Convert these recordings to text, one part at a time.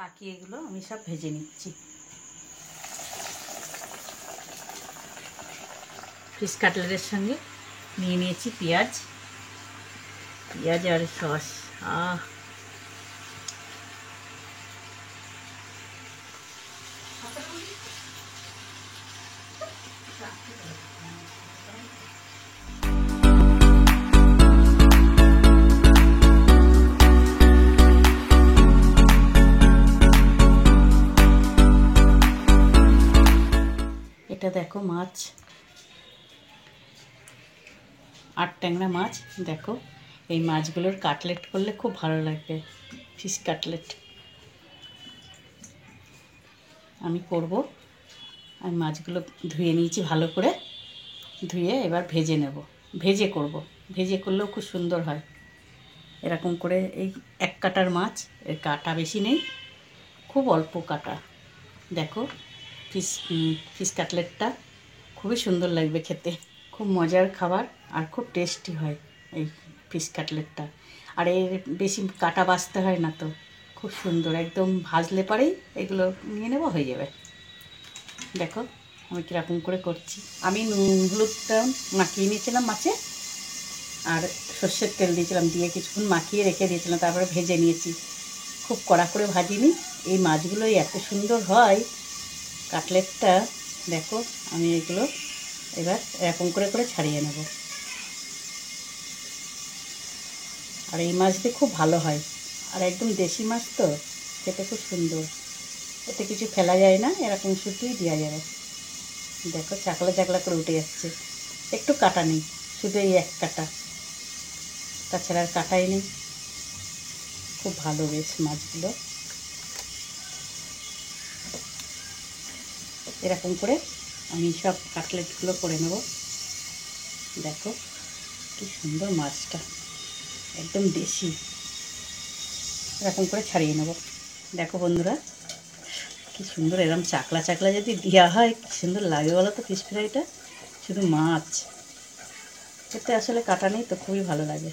বাকি এগুলো আমি সব ভেজে নিচ্ছি। ফিশ কাটলেটের সঙ্গে নিয়ে নিয়েছি পেঁয়াজ আর সস। এটা দেখো মাছ, আর ট্যাংরা মাছ। দেখো এই মাছগুলোর কাটলেট করলে খুব ভালো লাগবে, ফিশ কাটলেট আমি করব। আমি মাছগুলো ধুয়ে নিয়েছি ভালো করে, ধুয়ে এবার ভেজে নেব। ভেজে করব, ভেজে করলেও খুব সুন্দর হয়। এরকম করে এই এক কাটার মাছ, এর কাটা বেশি নেই, খুব অল্প কাটা। দেখো ফিশ কাটলেটটা খুবই সুন্দর লাগবে খেতে, খুব মজার খাবার আর খুব টেস্টি হয় এই ফিশ কাটলেটটা। আর এর বেশি কাটা বাছতে হয় না তো, খুব সুন্দর একদম ভাজলে পরেই এগুলো নিয়ে নেবো, হয়ে যাবে। দেখো আমি কীরকম করে করছি। আমি নুন হলুদটা মাখিয়ে নিয়েছিলাম মাছে, আর সর্ষের তেল দিয়েছিলাম, দিয়ে কিছুক্ষণ মাখিয়ে রেখে দিয়েছিলাম, তারপরে ভেজে নিয়েছি। খুব কড়া করে ভাজিনি। এই মাছগুলোই এত সুন্দর হয় কাটলেটটা। দেখো আমি এগুলো এবার এরকম করে করে ছাড়িয়ে নেব। আর এই মাছ দিয়ে খুব ভালো হয়, আর একদম দেশি মাছ তো, খেতে খুব সুন্দর। এতে কিছু ফেলা যায় না, এরকম শুধুই দেওয়া যাবে। দেখো চাকলা চাকলা করে উঠে যাচ্ছে, একটু কাটা নেই, শুধু এই এক কাটা, তাছাড়া আর কাটাই নেই। খুব ভালো বেশ মাছগুলো। এরকম করে আমি সব কাটলেটগুলো করে নেব। দেখো কি সুন্দর মাছটা, একদম দেশি। এরকম করে ছাড়িয়ে নেব। দেখো বন্ধুরা কি সুন্দর, এরকম চাকলা চাকলা যদি দেওয়া হয় কি সুন্দর লাগে বলো তো ফিশ ফ্রাইটা। শুধু মাছ, এতে আসলে কাটা নেই তো, খুবই ভালো লাগে,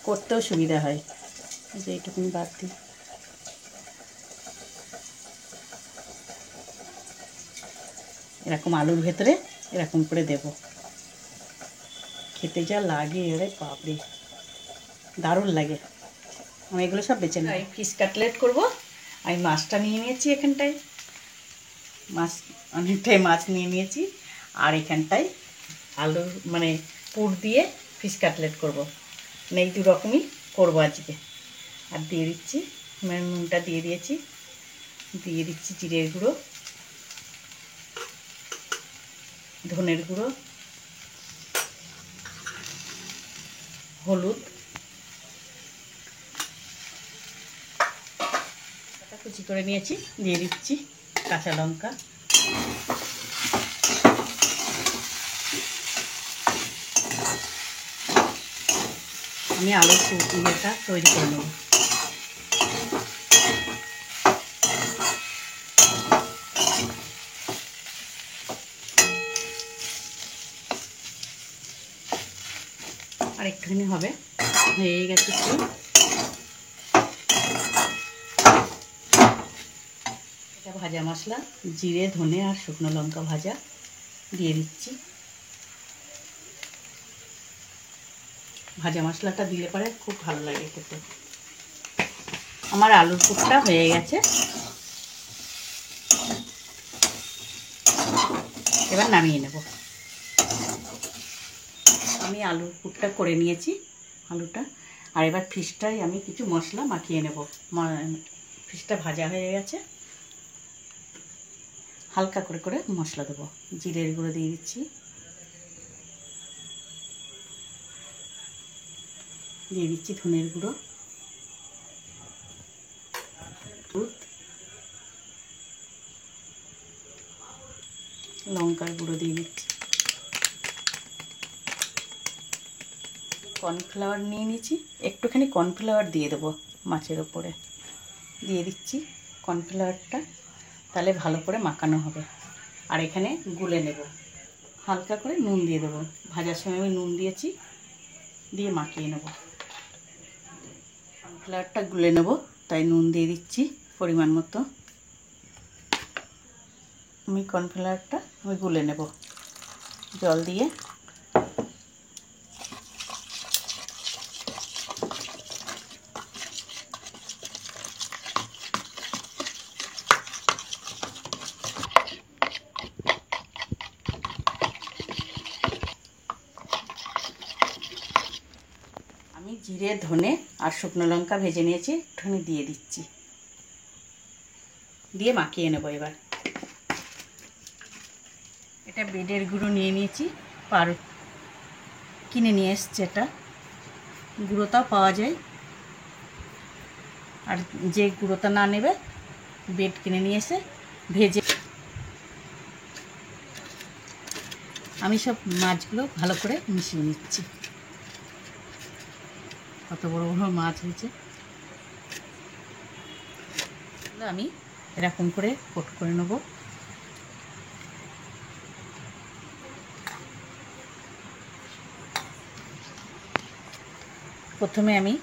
করতেও সুবিধা হয়। যে এইটুকুনি বাদ দিই। এরকম আলুর ভেতরে এরকম করে দেব, খেতে যা লাগে এরে বাপরে, দারুণ লাগে। আমি এগুলো সব বেছে নিই। ফিশ কাটলেট করব। আমি মাছটা নিয়ে নিয়েছি, এখানটায় মাছ, অনেকটাই মাছ নিয়ে নিয়েছি। আর এখানটায় আলু মানে পুর দিয়ে ফিশ কাটলেট করব। মানে এই দু রকমই করবো আজকে। আর দিয়ে দিচ্ছি নুনটা, দিয়ে দিয়েছি, দিয়ে দিচ্ছি জিরের গুঁড়ো, ধনের গুঁড়ো, হলুদ, কুচি করে নিয়েছি, দিয়ে দিচ্ছি কাঁচা লঙ্কা। আমি আলুর পুরটা তৈরি করে নেব। আর একটুখানি হবে, হয়ে গেছে। এটা ভাজা মশলা, জিরে ধনে আর শুকনো লঙ্কা ভাজা দিয়ে দিচ্ছি। ভাজা মশলাটা দিলে পরে খুব ভালো লাগে খেতে। আমার আলুর পুরটা হয়ে গেছে, এবার নামিয়ে নেব। আমি আলুর পুরটা করে নিয়েছি, আলুটা। আর এবার ফিশটাই আমি কিছু মশলা মাখিয়ে নেব। ফিশটা ভাজা হয়ে গেছে, হালকা করে করে মশলা দেবো। জিরের গুঁড়ো দিয়ে দিচ্ছি, দিয়ে দিচ্ছি ধনের গুঁড়ো, হলুদ, লঙ্কার গুঁড়ো দিয়ে দিচ্ছি, কর্নফ্লাওয়ার নিয়ে নিয়েছি, একটুখানি কর্নফ্লাওয়ার দিয়ে দেবো মাছের ওপরে, দিয়ে দিচ্ছি কর্নফ্লাওয়ারটা, তাহলে ভালো করে মাখানো হবে। আর এখানে গুলে নেব, হালকা করে নুন দিয়ে দেবো। ভাজার সময় আমি নুন দিয়েছি, দিয়ে মাখিয়ে নেব। কর্নফ্লাওয়ারটা গুলে নেব, তাই নুন দিয়ে দিচ্ছি। পরিমাণ মতো আমি কর্নফ্লাওয়ারটা গুলে নেব জল দিয়ে। আমি জিরে ধনে আর শুকনো লঙ্কা ভেজে নিয়েছি, একটুখানি দিয়ে দিচ্ছি, দিয়ে মাখিয়ে নেব। এবার এটা বেডের গুঁড়ো নিয়ে নিয়েছি, কিনে নিয়ে এসছে, এটা গুঁড়োটাও পাওয়া যায়। আর যে গুঁড়োটা না নেবে বেড কিনে নিয়ে এসে ভেজে আমি সব মাছগুলো ভালো করে মিশিয়ে নিচ্ছি। কত বড় বড় মাছ হয়েছে, আমি এরকম করে কোট করে নেব। প্রথমে আমি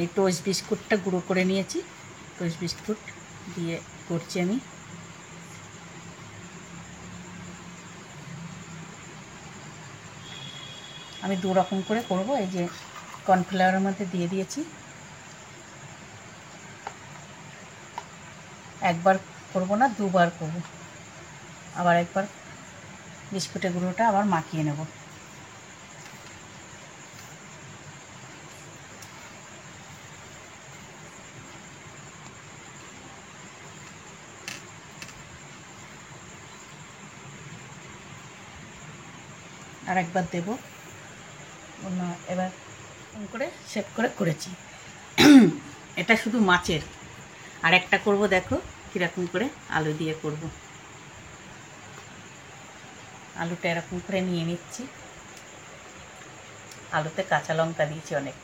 এই টোস্ট বিস্কুটটা গুঁড়ো করে নিয়েছি, টোস্ট বিস্কুট দিয়ে করছি আমি দু রকম করে করব। এই যে কর্নফ্লাওয়ারের মধ্যে দিয়ে দিয়েছি, একবার করব না, দুবার করব। আবার একবার বিস্কুটের গুঁড়োটা আবার মাখিয়ে নেব। আর একবার দেব, এবার করে শেপ করে করেছি। এটা শুধু মাছের। আর একটা করব, দেখো কীরকম করে আলু দিয়ে করব। আলুটা এরকম করে নিয়ে নিচ্ছি, আলুতে কাঁচা লঙ্কা দিয়েছি অনেক।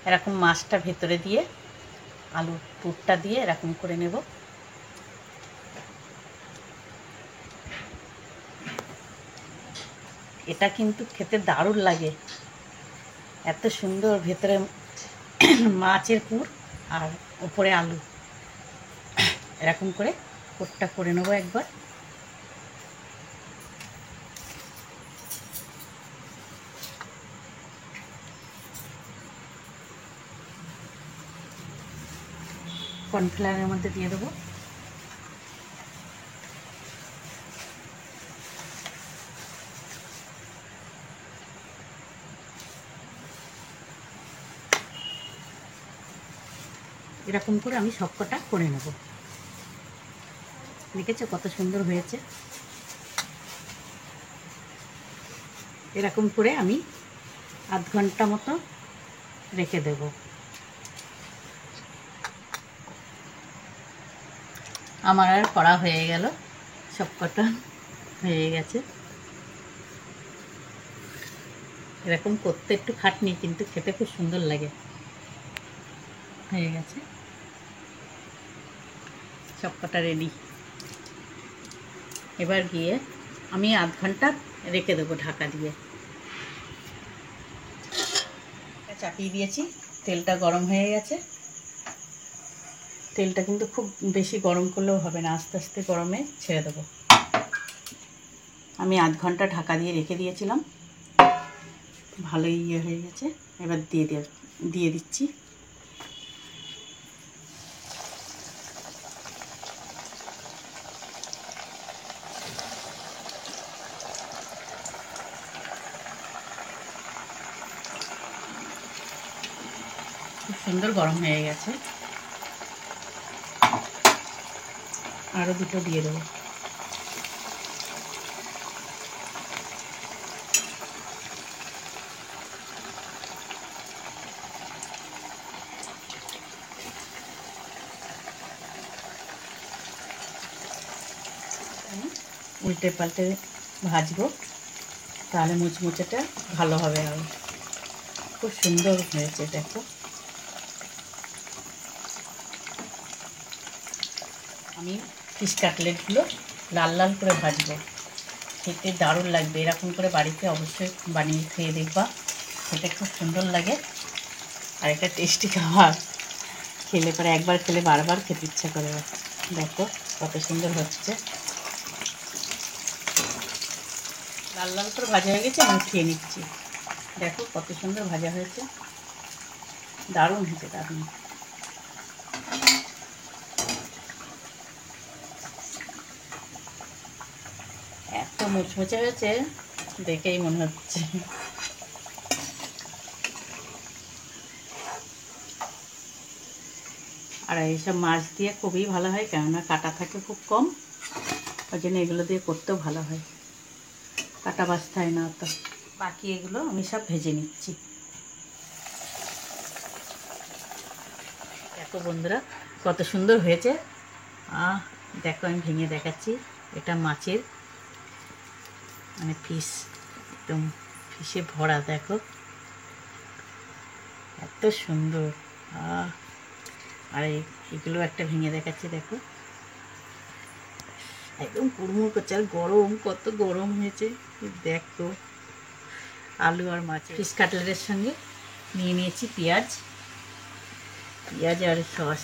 এরকম মাছটা ভেতরে দিয়ে আলুর পুরটা দিয়ে এরকম করে নেব। এটা কিন্তু খেতে দারুণ লাগে, এত সুন্দর, ভেতরে মাছের পুর আর উপরে আলু। এরকম করে পুরটা করে নেব একবার। কর্নফ্লাওয়ারের মধ্যে দিয়ে দেবো। এরকম করে আমি সবকটা করে নেব। দেখেছো কত সুন্দর হয়েছে। এরকম করে আমি আধ ঘন্টা মতো রেখে দেব। আমার আর করা হয়ে গেল, সবকটা হয়ে গেছে। এরকম করতে একটু খাটনি, কিন্তু খেতে খুব সুন্দর লাগে। হয়ে গেছে সবকটা রেডি। এবার গিয়ে আমি আধ ঘন্টা রেখে দেবো ঢাকা দিয়ে। চাপিয়ে দিয়েছি, তেলটা গরম হয়ে গেছে। তেলটা কিন্তু খুব বেশি গরম করলেও হবে না, আস্তে আস্তে গরমে ছেড়ে দেবো। আমি আধ ঘন্টা ঢাকা দিয়ে রেখে দিয়েছিলাম, ভালোই হয়ে গেছে। এবার দিয়ে দিচ্ছি। খুব সুন্দর গরম হয়ে গেছে, আরও দুটো দিয়ে দেবো। উল্টে পাল্টে ভাজবো, তাহলে মুচমুচেটা ভালো হবে। আর খুব সুন্দর হয়েছে, দেখো। আমি ফিশ কাটলেটগুলো লাল লাল করে ভাজবো। খেতে দারুণ লাগবে। এরকম করে বাড়িতে অবশ্যই বানিয়ে খেয়ে দেখবা, খেতে খুব সুন্দর লাগে। আর একটা টেস্টি খাবার, খেলে পরে একবার খেলে বারবার খেতে ইচ্ছা করে। দেখো কত সুন্দর হচ্ছে, লাল লাল করে ভাজা হয়ে গেছে। আমি খেয়ে নিচ্ছি। দেখো কত সুন্দর ভাজা হয়েছে, দারুণ হয়েছে, দারুণ। এত মুচমুচে হয়েছে দেখেই মনে হচ্ছে। আর এইসব মাছ দিয়ে খুবই ভালো হয়, কেননা কাটা থাকে খুব কম, ওই জন্য এগুলো দিয়ে করতেও ভালো হয়, কাটা বাছতে হয় না অত। বাকি এগুলো আমি সব ভেজে নিচ্ছি। দেখো বন্ধুরা কত সুন্দর হয়েছে। দেখো আমি ভেঙে দেখাচ্ছি। এটা মাছের মানে ফিশ, একদম ফিশে ভরা। দেখো এত সুন্দর। আর এগুলো একটা ভেঙে দেখাচ্ছি। দেখো একদম কুড়মুড় করছে, আর গরম, কত গরম হয়েছে দেখো। আলু আর মাছ ফিশ কাটলেটের সঙ্গে নিয়ে নিয়েছি পেঁয়াজ, পেঁয়াজ আর সস।